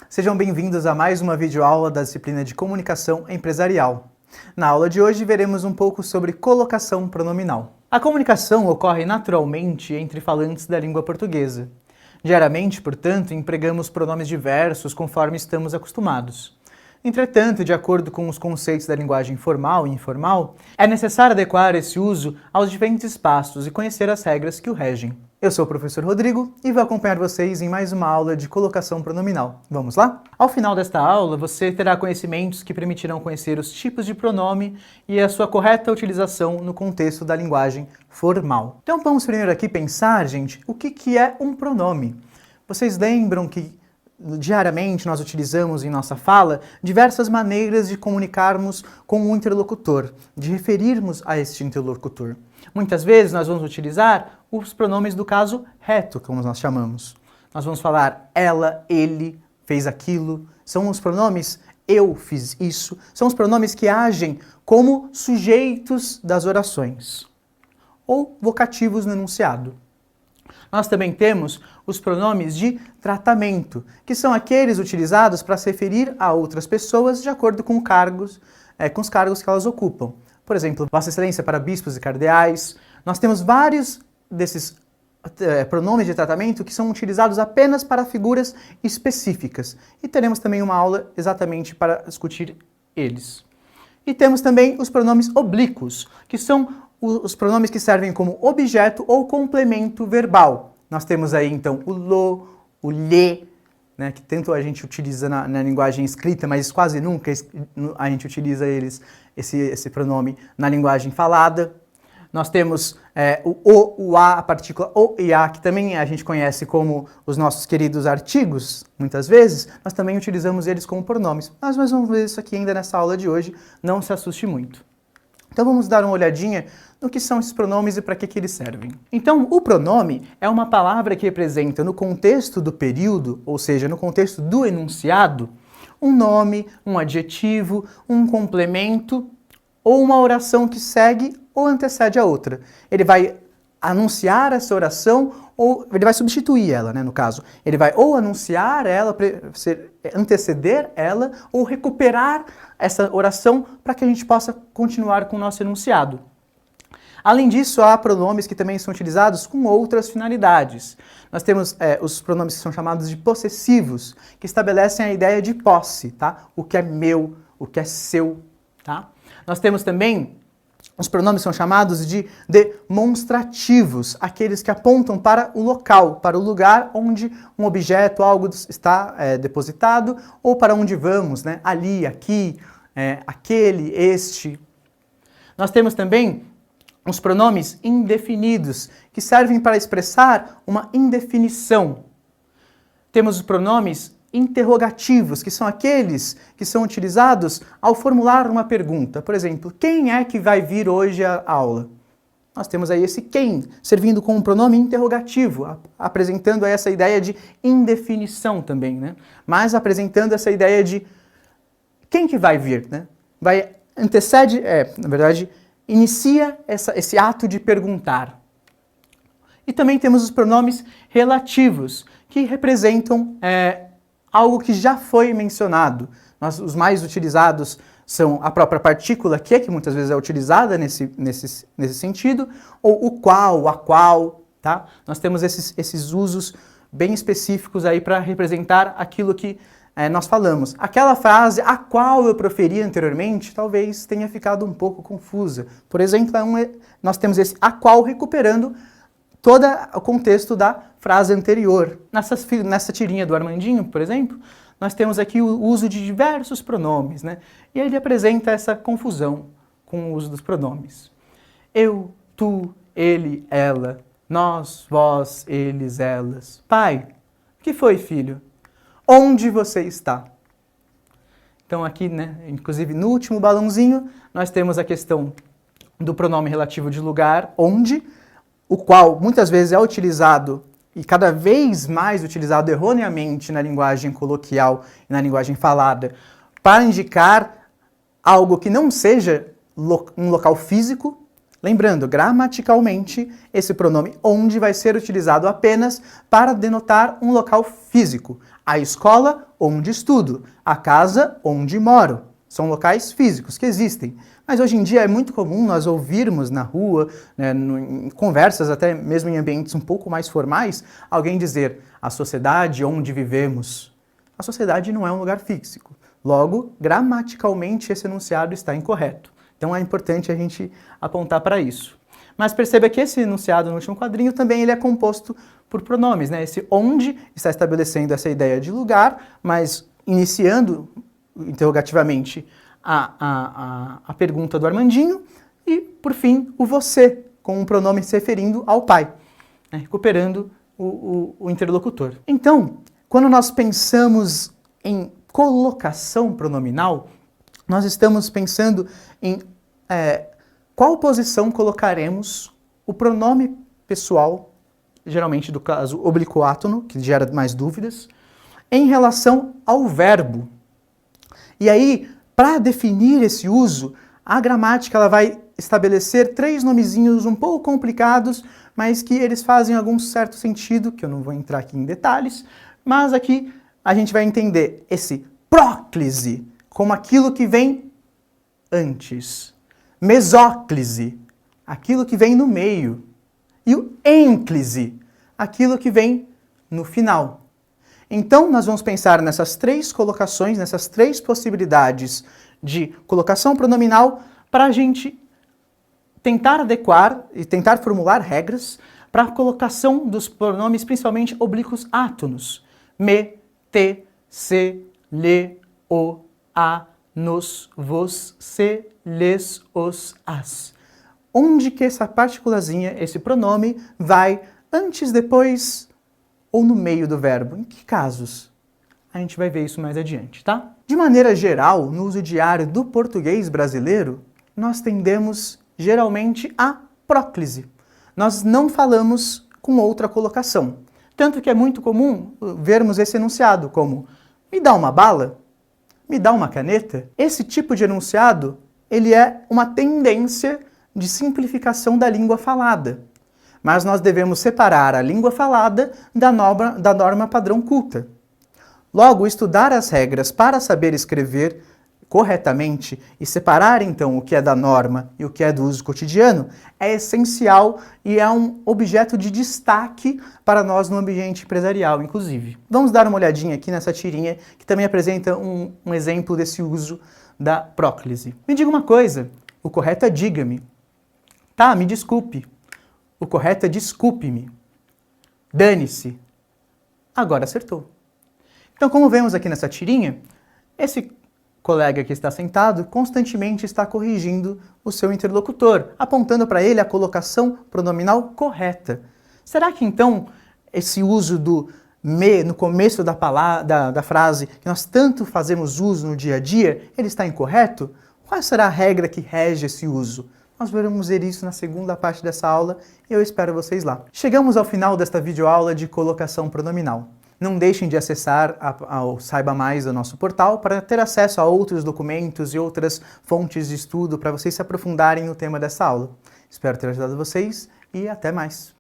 Sejam bem-vindos a mais uma videoaula da disciplina de Comunicação Empresarial. Na aula de hoje veremos um pouco sobre colocação pronominal. A comunicação ocorre naturalmente entre falantes da língua portuguesa. Diariamente, portanto, empregamos pronomes diversos conforme estamos acostumados. Entretanto, de acordo com os conceitos da linguagem formal e informal, é necessário adequar esse uso aos diferentes espaços e conhecer as regras que o regem. Eu sou o professor Rodrigo e vou acompanhar vocês em mais uma aula de colocação pronominal. Vamos lá? Ao final desta aula, você terá conhecimentos que permitirão conhecer os tipos de pronome e a sua correta utilização no contexto da linguagem formal. Então vamos primeiro aqui pensar, gente, o que é um pronome? Vocês lembram que diariamente nós utilizamos em nossa fala diversas maneiras de comunicarmos com o interlocutor, de referirmos a este interlocutor. Muitas vezes nós vamos utilizar os pronomes do caso reto, como nós chamamos. Nós vamos falar ela, ele, fez aquilo. São os pronomes eu fiz isso. São os pronomes que agem como sujeitos das orações ou vocativos no enunciado. Nós também temos os pronomes de tratamento, que são aqueles utilizados para se referir a outras pessoas de acordo com os cargos que elas ocupam. Por exemplo, Vossa Excelência para bispos e cardeais. Nós temos vários desses pronomes de tratamento que são utilizados apenas para figuras específicas. E teremos também uma aula exatamente para discutir eles. E temos também os pronomes oblíquos, que são os pronomes que servem como objeto ou complemento verbal. Nós temos aí então o lo, o lhe, né, que tanto a gente utiliza na linguagem escrita, mas quase nunca a gente utiliza esse pronome na linguagem falada. Nós temos o a, a partícula o e a, que também a gente conhece como os nossos queridos artigos, muitas vezes, nós também utilizamos eles como pronomes. Mas nós vamos ver isso aqui ainda nessa aula de hoje, não se assuste muito. Então vamos dar uma olhadinha no que são esses pronomes e para que eles servem. Então, o pronome é uma palavra que representa no contexto do período, ou seja, no contexto do enunciado, um nome, um adjetivo, um complemento ou uma oração que segue ou antecede a outra. Ele vai anunciar essa oração ou ele vai substituir ela, né, no caso. Ele vai ou anunciar ela, anteceder ela ou recuperar essa oração para que a gente possa continuar com o nosso enunciado. Além disso, há pronomes que também são utilizados com outras finalidades. Nós temos os pronomes que são chamados de possessivos, que estabelecem a ideia de posse, tá? O que é meu, o que é seu, tá? Nós temos também os pronomes que são chamados de demonstrativos, aqueles que apontam para o local, para o lugar onde um objeto, algo está depositado, ou para onde vamos, né? Ali, aqui, aquele, este. Nós temos também os pronomes indefinidos, que servem para expressar uma indefinição. Temos os pronomes interrogativos, que são aqueles que são utilizados ao formular uma pergunta. Por exemplo, quem é que vai vir hoje à aula? Nós temos aí esse quem, servindo como um pronome interrogativo, apresentando aí essa ideia de indefinição também, né? Mas apresentando essa ideia de quem que vai vir, né? Na verdade, inicia esse ato de perguntar. E também temos os pronomes relativos, que representam algo que já foi mencionado. Os mais utilizados são a própria partícula que muitas vezes é utilizada nesse sentido, ou o qual, a qual, tá? Nós temos esses usos bem específicos aí para representar aquilo que nós falamos. Aquela frase a qual eu proferi anteriormente talvez tenha ficado um pouco confusa. Por exemplo, nós temos esse a qual recuperando todo o contexto da frase anterior. Nessa tirinha do Armandinho, por exemplo, nós temos aqui o uso de diversos pronomes, né? E ele apresenta essa confusão com o uso dos pronomes. Eu, tu, ele, ela, nós, vós, eles, elas. Pai, o que foi, filho? Onde você está? Então aqui, né, inclusive no último balãozinho, nós temos a questão do pronome relativo de lugar, onde, o qual muitas vezes é utilizado e cada vez mais utilizado erroneamente na linguagem coloquial e na linguagem falada para indicar algo que não seja um local físico. Lembrando, gramaticalmente, esse pronome onde vai ser utilizado apenas para denotar um local físico. A escola onde estudo, a casa onde moro. São locais físicos que existem. Mas hoje em dia é muito comum nós ouvirmos na rua, né, em conversas, até mesmo em ambientes um pouco mais formais, alguém dizer a sociedade onde vivemos. A sociedade não é um lugar físico. Logo, gramaticalmente, esse enunciado está incorreto. Então é importante a gente apontar para isso. Mas perceba que esse enunciado no último quadrinho também ele é composto por pronomes, né? Esse onde está estabelecendo essa ideia de lugar, mas iniciando interrogativamente a pergunta do Armandinho e, por fim, o você, com um pronome se referindo ao pai, né? Recuperando o interlocutor. Então, quando nós pensamos em colocação pronominal, nós estamos pensando em qual posição colocaremos o pronome pessoal, geralmente do caso obliquo-átono, que gera mais dúvidas, em relação ao verbo. E aí, para definir esse uso, a gramática ela vai estabelecer 3 nomezinhos um pouco complicados, mas que eles fazem algum certo sentido, que eu não vou entrar aqui em detalhes, mas aqui a gente vai entender esse próclise como aquilo que vem antes, mesóclise, aquilo que vem no meio, e o ênclise, aquilo que vem no final. Então, nós vamos pensar nessas 3 colocações, nessas 3 possibilidades de colocação pronominal para a gente tentar adequar e tentar formular regras para a colocação dos pronomes, principalmente oblíquos átonos. Me, te, se, le, o, a, nos, vos, se, les, os, as. Onde que essa partículazinha, esse pronome, vai antes, depois ou no meio do verbo? Em que casos? A gente vai ver isso mais adiante, tá? De maneira geral, no uso diário do português brasileiro, nós tendemos geralmente a próclise. Nós não falamos com outra colocação. Tanto que é muito comum vermos esse enunciado como me dá uma bala? Me dá uma caneta? Esse tipo de enunciado, ele é uma tendência de simplificação da língua falada. Mas nós devemos separar a língua falada da norma padrão culta. Logo, estudar as regras para saber escrever corretamente e separar então o que é da norma e o que é do uso cotidiano é essencial e é um objeto de destaque para nós no ambiente empresarial, inclusive. Vamos dar uma olhadinha aqui nessa tirinha que também apresenta um exemplo desse uso da próclise. Me diga uma coisa, o correto é diga-me. Tá, me desculpe. O correto é desculpe-me. Dane-se. Agora acertou. Então, como vemos aqui nessa tirinha, esse colega que está sentado constantemente está corrigindo o seu interlocutor, apontando para ele a colocação pronominal correta. Será que então esse uso do me no começo da frase, que nós tanto fazemos uso no dia a dia, ele está incorreto? Qual será a regra que rege esse uso? Nós vamos ver isso na segunda parte dessa aula e eu espero vocês lá. Chegamos ao final desta videoaula de colocação pronominal. Não deixem de acessar o Saiba Mais do nosso portal para ter acesso a outros documentos e outras fontes de estudo para vocês se aprofundarem no tema dessa aula. Espero ter ajudado vocês e até mais!